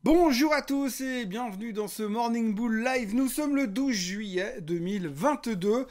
Bonjour à tous et bienvenue dans ce Morning Bull Live. Nous sommes le 12 juillet 2022.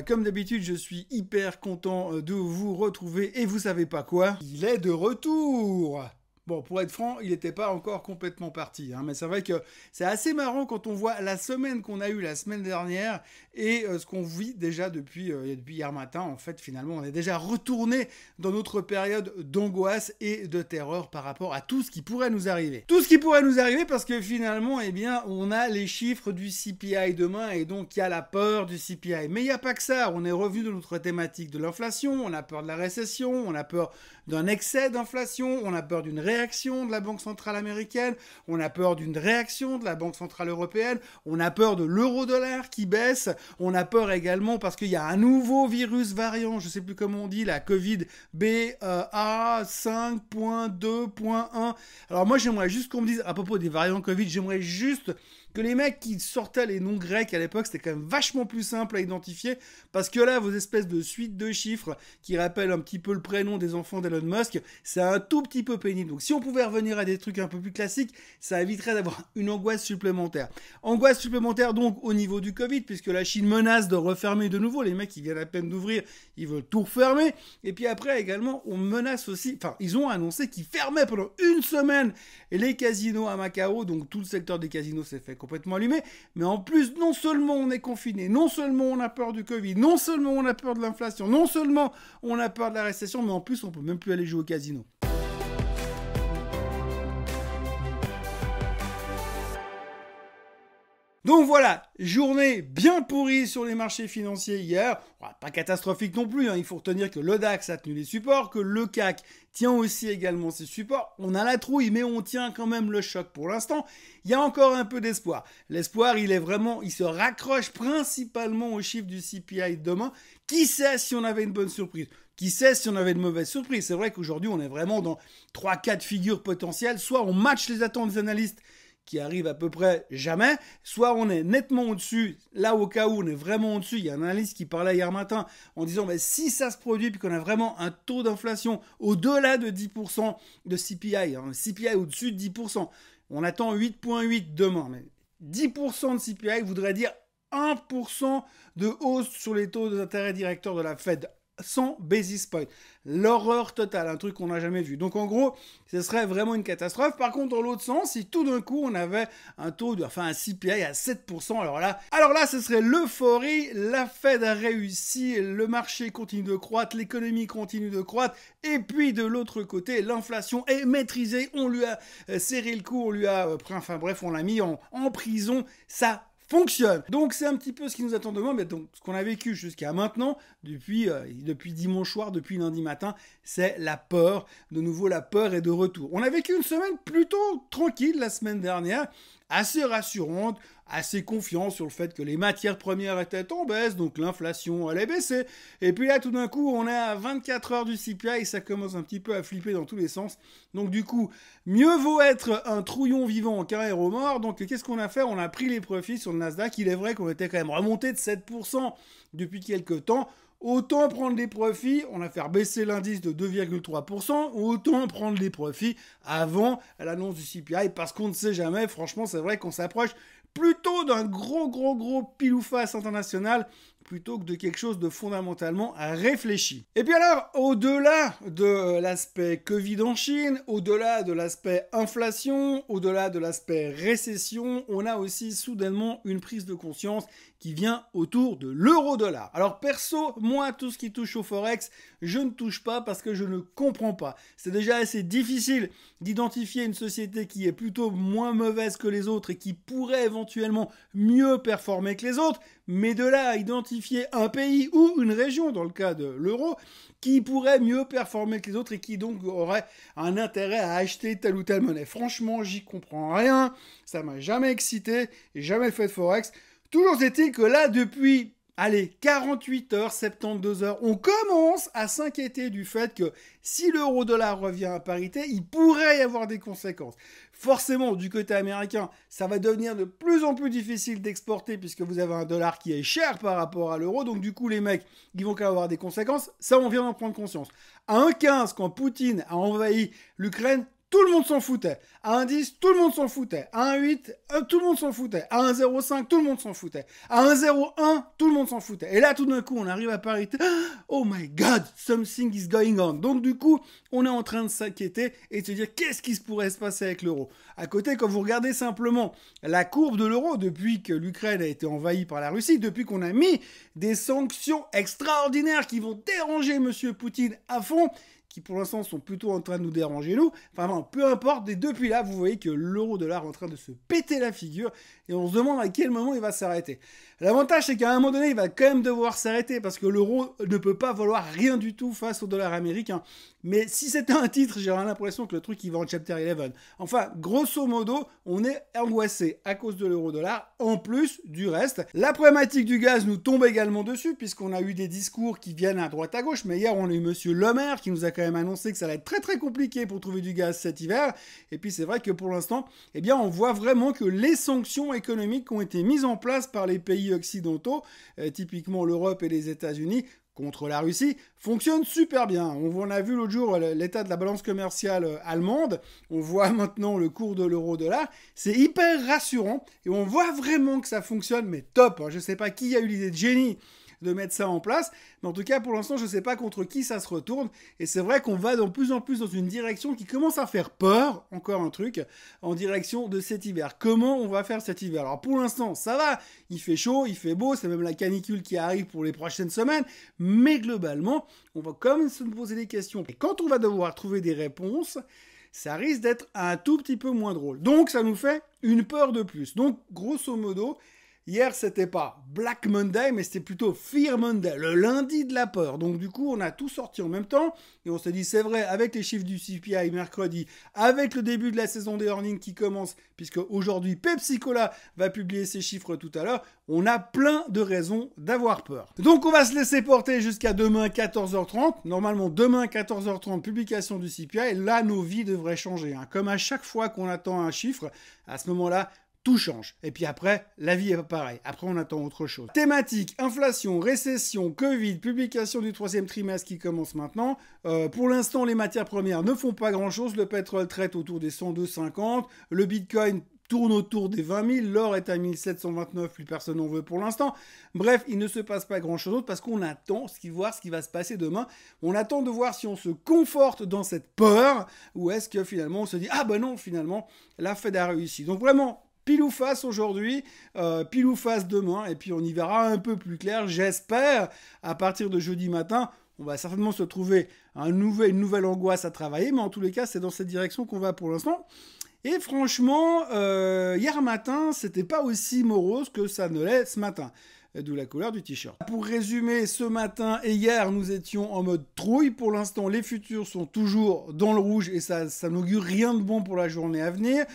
Comme d'habitude, je suis hyper content de vous retrouver et vous savez pas quoi, il est de retour. Bon, pour être franc, il n'était pas encore complètement parti, hein, mais c'est vrai que c'est assez marrant quand on voit la semaine qu'on a eue la semaine dernière et ce qu'on vit déjà depuis hier matin. En fait, finalement, on est déjà retourné dans notre période d'angoisse et de terreur par rapport à tout ce qui pourrait nous arriver. Tout ce qui pourrait nous arriver parce que finalement, eh bien, on a les chiffres du CPI demain et donc il y a la peur du CPI. Mais il n'y a pas que ça, on est revenu de notre thématique de l'inflation, on a peur de la récession, on a peur d'un excès d'inflation, on a peur d'une réaction de la Banque centrale américaine, on a peur d'une réaction de la Banque centrale européenne, on a peur de l'euro-dollar qui baisse, on a peur également parce qu'il y a un nouveau virus variant, je ne sais plus comment on dit, la Covid BA5.2.1. Alors moi j'aimerais juste qu'on me dise à propos des variants Covid, j'aimerais juste que les mecs qui sortaient les noms grecs à l'époque, c'était quand même vachement plus simple à identifier, parce que là, vos espèces de suites de chiffres qui rappellent un petit peu le prénom des enfants d'Elon Musk, c'est un tout petit peu pénible. Donc si on pouvait revenir à des trucs un peu plus classiques, ça éviterait d'avoir une angoisse supplémentaire. Angoisse supplémentaire donc au niveau du Covid, puisque la Chine menace de refermer de nouveau, les mecs qui viennent à peine d'ouvrir, ils veulent tout refermer, et puis après également, on menace aussi, enfin, ils ont annoncé qu'ils fermaient pendant une semaine les casinos à Macao, donc tout le secteur des casinos s'est fait complètement allumé, mais en plus, non seulement on est confiné, non seulement on a peur du Covid, non seulement on a peur de l'inflation, non seulement on a peur de la récession, mais en plus on peut même plus aller jouer au casino. Donc voilà, journée bien pourrie sur les marchés financiers hier. Pas catastrophique non plus, hein. Il faut retenir que le DAX a tenu les supports, que le CAC tient aussi également ses supports. On a la trouille, mais on tient quand même le choc pour l'instant. Il y a encore un peu d'espoir. L'espoir, il se raccroche principalement aux chiffres du CPI de demain. Qui sait si on avait une bonne surprise ? Qui sait si on avait de mauvaises surprises ? C'est vrai qu'aujourd'hui, on est vraiment dans 3-4 figures potentielles. Soit on match les attentes des analystes, qui arrive à peu près jamais, soit on est nettement au-dessus, là au cas où on est vraiment au-dessus, il y a un analyste qui parlait hier matin en disant si ça se produit puis qu'on a vraiment un taux d'inflation au-delà de 10% de CPI, hein, CPI au-dessus de 10%, on attend 8,8 demain, mais 10% de CPI voudrait dire 1% de hausse sur les taux d'intérêt directeurs de la Fed. 100 basis points. L'horreur totale, un truc qu'on n'a jamais vu. Donc en gros, ce serait vraiment une catastrophe. Par contre, dans l'autre sens, si tout d'un coup on avait un CPI à 7%, alors là, ce serait l'euphorie. La Fed a réussi, le marché continue de croître, l'économie continue de croître, et puis de l'autre côté, l'inflation est maîtrisée. On lui a serré le cou, on lui a on l'a mis en prison. Ça fonctionne. Donc c'est un petit peu ce qui nous attend demain, mais donc ce qu'on a vécu jusqu'à maintenant, depuis dimanche soir, depuis lundi matin, c'est la peur. De nouveau, la peur est de retour. On a vécu une semaine plutôt tranquille la semaine dernière, assez rassurante, assez confiant sur le fait que les matières premières étaient en baisse, donc l'inflation allait baisser. Et puis là, tout d'un coup, on est à 24 heures du CPI et ça commence un petit peu à flipper dans tous les sens. Donc du coup, mieux vaut être un trouillon vivant qu'un héros mort. Donc qu'est-ce qu'on a fait ? On a pris les profits sur le Nasdaq. Il est vrai qu'on était quand même remonté de 7% depuis quelques temps. Autant prendre les profits, on a fait baisser l'indice de 2,3%, autant prendre les profits avant l'annonce du CPI, parce qu'on ne sait jamais, franchement c'est vrai qu'on s'approche plutôt d'un gros pile ou face international, plutôt que de quelque chose de fondamentalement réfléchi. Et puis alors, au-delà de l'aspect Covid en Chine, au-delà de l'aspect inflation, au-delà de l'aspect récession, on a aussi soudainement une prise de conscience qui vient autour de l'euro-dollar. Alors perso, moi, tout ce qui touche au Forex, je ne touche pas parce que je ne comprends pas. C'est déjà assez difficile d'identifier une société qui est plutôt moins mauvaise que les autres et qui pourrait éventuellement mieux performer que les autres, mais de là à identifier un pays ou une région, dans le cas de l'euro, qui pourrait mieux performer que les autres et qui donc aurait un intérêt à acheter telle ou telle monnaie. Franchement, j'y comprends rien, ça m'a jamais excité, j'ai jamais fait de Forex. Toujours est-il que là, depuis 48 heures, 72 heures, on commence à s'inquiéter du fait que si l'euro-dollar revient à parité, il pourrait y avoir des conséquences. Forcément, du côté américain, ça va devenir de plus en plus difficile d'exporter puisque vous avez un dollar qui est cher par rapport à l'euro. Donc du coup, les mecs, ils vont quand même avoir des conséquences. Ça, on vient d'en prendre conscience. À 1,15, quand Poutine a envahi l'Ukraine, tout le monde s'en foutait. À 1,10, tout le monde s'en foutait. À 1,8, tout le monde s'en foutait. À 1,05, tout le monde s'en foutait. À 1,01, tout le monde s'en foutait. Et là, tout d'un coup, on arrive à parité. Oh my God, something is going on. Donc du coup, on est en train de s'inquiéter et de se dire qu'est-ce qui se pourrait se passer avec l'euro. À côté, quand vous regardez simplement la courbe de l'euro depuis que l'Ukraine a été envahie par la Russie, depuis qu'on a mis des sanctions extraordinaires qui vont déranger Monsieur Poutine à fond, qui pour l'instant sont plutôt en train de nous déranger nous. Enfin bon, peu importe, et depuis là, vous voyez que l'euro-dollar est en train de se péter la figure et on se demande à quel moment il va s'arrêter. L'avantage, c'est qu'à un moment donné, il va quand même devoir s'arrêter parce que l'euro ne peut pas valoir rien du tout face au dollar américain. Mais si c'était un titre, j'aurais l'impression que le truc, il va en chapter 11. Enfin, grosso modo, on est angoissé à cause de l'euro-dollar, en plus du reste. La problématique du gaz nous tombe également dessus, puisqu'on a eu des discours qui viennent à droite à gauche. Mais hier, on a eu Monsieur Le Maire qui nous a quand même annoncé que ça allait être très très compliqué pour trouver du gaz cet hiver. Et puis c'est vrai que pour l'instant, eh bien, on voit vraiment que les sanctions économiques qui ont été mises en place par les pays occidentaux, typiquement l'Europe et les États-Unis, contre la Russie, fonctionne super bien. On a vu l'autre jour l'état de la balance commerciale allemande, on voit maintenant le cours de l'euro-dollar, c'est hyper rassurant, et on voit vraiment que ça fonctionne, mais top. Je ne sais pas qui a eu l'idée de génie de mettre ça en place, mais en tout cas pour l'instant je ne sais pas contre qui ça se retourne, et c'est vrai qu'on va de plus en plus dans une direction qui commence à faire peur, encore un truc, en direction de cet hiver. Comment on va faire cet hiver? Alors pour l'instant ça va, il fait chaud, il fait beau, c'est même la canicule qui arrive pour les prochaines semaines, mais globalement on va quand même se poser des questions, et quand on va devoir trouver des réponses, ça risque d'être un tout petit peu moins drôle. Donc ça nous fait une peur de plus. Donc grosso modo, hier, c'était pas Black Monday, mais c'était plutôt Fear Monday, le lundi de la peur. Donc du coup, on a tout sorti en même temps, et on s'est dit, c'est vrai, avec les chiffres du CPI mercredi, avec le début de la saison des earnings qui commence, puisque aujourd'hui, Pepsi Cola va publier ses chiffres tout à l'heure, on a plein de raisons d'avoir peur. Donc on va se laisser porter jusqu'à demain 14h30. Normalement, demain 14h30, publication du CPI, et là, nos vies devraient changer. Comme à chaque fois qu'on attend un chiffre, à ce moment-là, tout change. Et puis après, la vie est pareil. Après, on attend autre chose. Thématique, inflation, récession, Covid, publication du 3e trimestre qui commence maintenant. Pour l'instant, les matières premières ne font pas grand-chose. Le pétrole traite autour des 102,50. Le Bitcoin tourne autour des 20 000. L'or est à 1729, plus personne n'en veut pour l'instant. Bref, il ne se passe pas grand-chose d'autre parce qu'on attend de voir ce qui va se passer demain. On attend de voir si on se conforte dans cette peur ou est-ce que finalement on se dit « Ah ben non, finalement, la Fed a réussi ». Donc vraiment, pile ou face aujourd'hui, pile ou face demain, et puis on y verra un peu plus clair, j'espère, à partir de jeudi matin. On va certainement se trouver une nouvelle angoisse à travailler, mais en tous les cas, c'est dans cette direction qu'on va pour l'instant. Et franchement, hier matin, c'était pas aussi morose que ça ne l'est ce matin. D'où la couleur du t-shirt. Pour résumer, ce matin et hier, nous étions en mode trouille. Pour l'instant, les futurs sont toujours dans le rouge et ça n'augure rien de bon pour la journée à venir.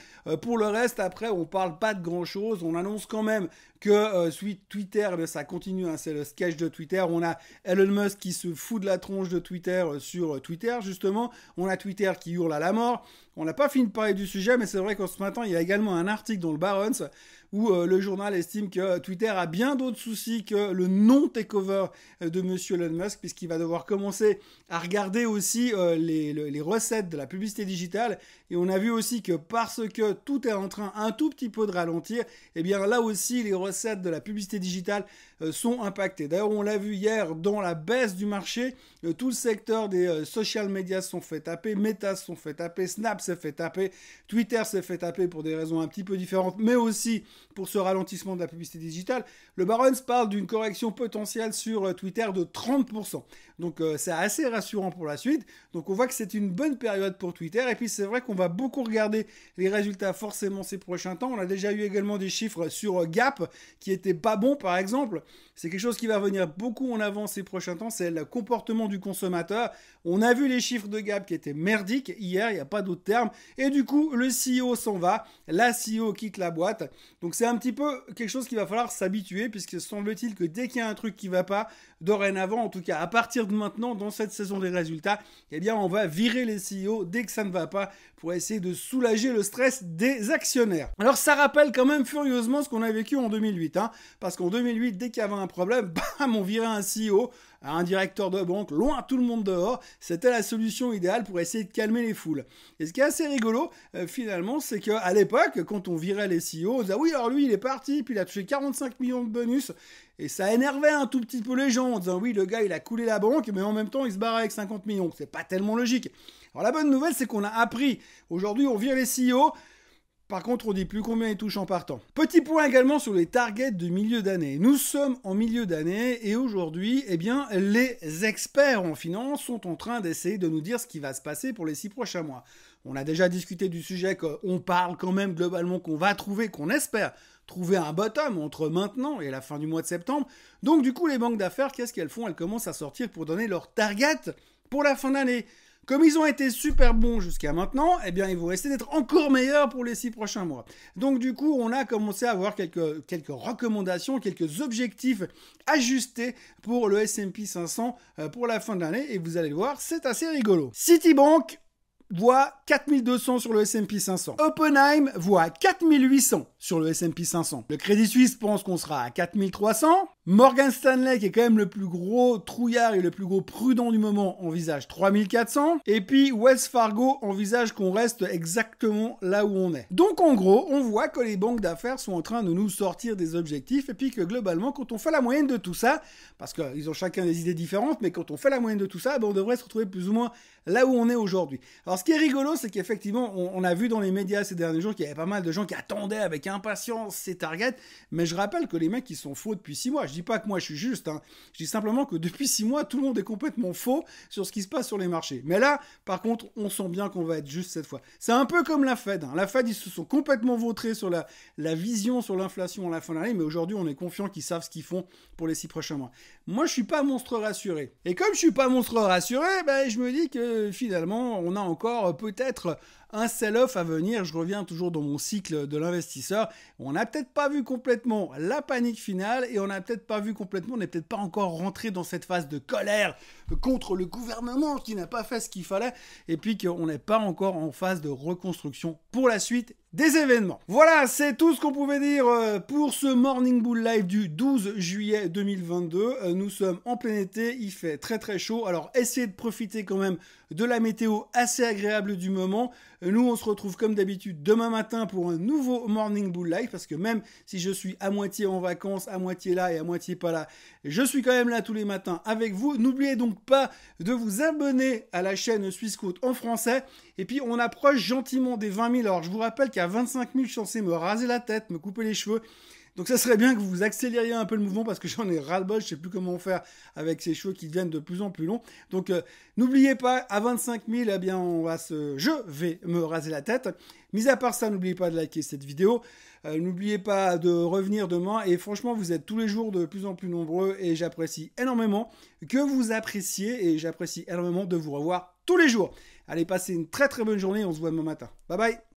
Pour le reste, après, on parle pas de grand-chose. On annonce quand même que Twitter, ça continue, c'est le sketch de Twitter. On a Elon Musk qui se fout de la tronche de Twitter sur Twitter, justement. On a Twitter qui hurle à la mort. On n'a pas fini de parler du sujet, mais c'est vrai qu'en ce matin, il y a également un article dans le Barron's où le journal estime que Twitter a bien d'autres soucis que le non-takeover de Monsieur Elon Musk, puisqu'il va devoir commencer à regarder aussi les recettes de la publicité digitale. Et on a vu aussi que parce que tout est en train un tout petit peu de ralentir, eh bien là aussi, les recettes de la publicité digitale sont impactées. D'ailleurs, on l'a vu hier dans la baisse du marché, tout le secteur des social media se sont fait taper, Meta se sont fait taper, Snap s'est fait taper, Twitter s'est fait taper pour des raisons un petit peu différentes, mais aussi pour ce ralentissement de la publicité digitale. Le Barron's parle d'une correction potentielle sur Twitter de 30%. Donc c'est assez rassurant pour la suite. Donc on voit que c'est une bonne période pour Twitter. Et puis c'est vrai qu'on va beaucoup regarder les résultats forcément ces prochains temps. On a déjà eu également des chiffres sur Gap qui étaient pas bons par exemple. C'est quelque chose qui va venir beaucoup en avant ces prochains temps. C'est le comportement du consommateur. On a vu les chiffres de Gap qui étaient merdiques hier, il n'y a pas d'autre terme. Et du coup, le CEO s'en va. La CEO quitte la boîte. Donc c'est un petit peu quelque chose qu'il va falloir s'habituer puisque semble-t-il que dès qu'il y a un truc qui ne va pas, dorénavant, en tout cas à partir de maintenant, dans cette saison des résultats, eh bien on va virer les CEO dès que ça ne va pas pour essayer de soulager le stress des actionnaires. Alors ça rappelle quand même furieusement ce qu'on a vécu en 2008. 2008, hein, parce qu'en 2008, dès qu'il y avait un problème, bam, on virait un CEO, un directeur de banque, loin tout le monde dehors. C'était la solution idéale pour essayer de calmer les foules. Et ce qui est assez rigolo, finalement, c'est qu'à l'époque, quand on virait les CEO, on disait, oui, alors lui, il est parti, puis il a touché 45 millions de bonus. Et ça énervait un tout petit peu les gens en disant, oui, le gars, il a coulé la banque, mais en même temps, il se barre avec 50 millions. C'est pas tellement logique. Alors la bonne nouvelle, c'est qu'on a appris. Aujourd'hui, on vire les CEO. Par contre, on ne dit plus combien ils touchent en partant. Petit point également sur les targets de milieu d'année. Nous sommes en milieu d'année et aujourd'hui, eh bien, les experts en finance sont en train d'essayer de nous dire ce qui va se passer pour les 6 prochains mois. On a déjà discuté du sujet qu'on parle quand même globalement qu'on va trouver, qu'on espère trouver un bottom entre maintenant et la fin du mois de septembre. Donc du coup, les banques d'affaires, qu'est-ce qu'elles font? Elles commencent à sortir pour donner leur target pour la fin d'année. Comme ils ont été super bons jusqu'à maintenant, eh bien, ils vont essayer d'être encore meilleurs pour les 6 prochains mois. Donc, du coup, on a commencé à avoir quelques recommandations, quelques objectifs ajustés pour le S&P 500 pour la fin de l'année. Et vous allez le voir, c'est assez rigolo. Citibank voit 4200 sur le S&P 500. Oppenheim voit 4800 sur le S&P 500. Le Crédit Suisse pense qu'on sera à 4300. Morgan Stanley, qui est quand même le plus gros trouillard et le plus gros prudent du moment, envisage 3400. Et puis Wells Fargo envisage qu'on reste exactement là où on est. Donc en gros, on voit que les banques d'affaires sont en train de nous sortir des objectifs et puis que globalement, quand on fait la moyenne de tout ça, parce qu'ils ont chacun des idées différentes, mais quand on fait la moyenne de tout ça, on devrait se retrouver plus ou moins là où on est aujourd'hui. Alors ce qui est rigolo, c'est qu'effectivement, on a vu dans les médias ces derniers jours qu'il y avait pas mal de gens qui attendaient avec impatience ces targets, mais je rappelle que les mecs, ils sont faux depuis 6 mois. Je dis pas que moi je suis juste, hein. Je dis simplement que depuis 6 mois, tout le monde est complètement faux sur ce qui se passe sur les marchés. Mais là, par contre, on sent bien qu'on va être juste cette fois. C'est un peu comme la Fed, hein. La Fed, ils se sont complètement vautrés sur la vision sur l'inflation à la fin de l'année, mais aujourd'hui, on est confiant qu'ils savent ce qu'ils font pour les 6 prochains mois. Moi, je suis pas monstre rassuré. Et comme je suis pas monstre rassuré, ben, je me dis que finalement, on a encore peut-être un sell-off à venir. Je reviens toujours dans mon cycle de l'investisseur. On n'a peut-être pas vu complètement la panique finale et on n'a peut-être pas vu complètement, on n'est peut-être pas encore rentré dans cette phase de colère contre le gouvernement qui n'a pas fait ce qu'il fallait et puis qu'on n'est pas encore en phase de reconstruction pour la suite des événements. Voilà, c'est tout ce qu'on pouvait dire pour ce Morning Bull Live du 12 juillet 2022. Nous sommes en plein été, il fait très très chaud, alors essayez de profiter quand même de la météo assez agréable du moment. Nous, on se retrouve comme d'habitude demain matin pour un nouveau Morning Bull Live, parce que même si je suis à moitié en vacances, à moitié là et à moitié pas là, je suis quand même là tous les matins avec vous. N'oubliez donc pas de vous abonner à la chaîne Swissquote en français. Et puis, on approche gentiment des 20 000. Alors, je vous rappelle qu'à 25 000, je suis censé me raser la tête, me couper les cheveux. Donc ça serait bien que vous accélériez un peu le mouvement parce que j'en ai ras-le-bol, je sais plus comment faire avec ces cheveux qui deviennent de plus en plus longs. Donc n'oubliez pas, à 25 000, eh bien je vais me raser la tête. Mis à part ça, n'oubliez pas de liker cette vidéo. N'oubliez pas de revenir demain. Et franchement, vous êtes tous les jours de plus en plus nombreux et j'apprécie énormément que vous appréciez et j'apprécie énormément de vous revoir tous les jours. Allez, passez une très très bonne journée. On se voit demain matin. Bye bye.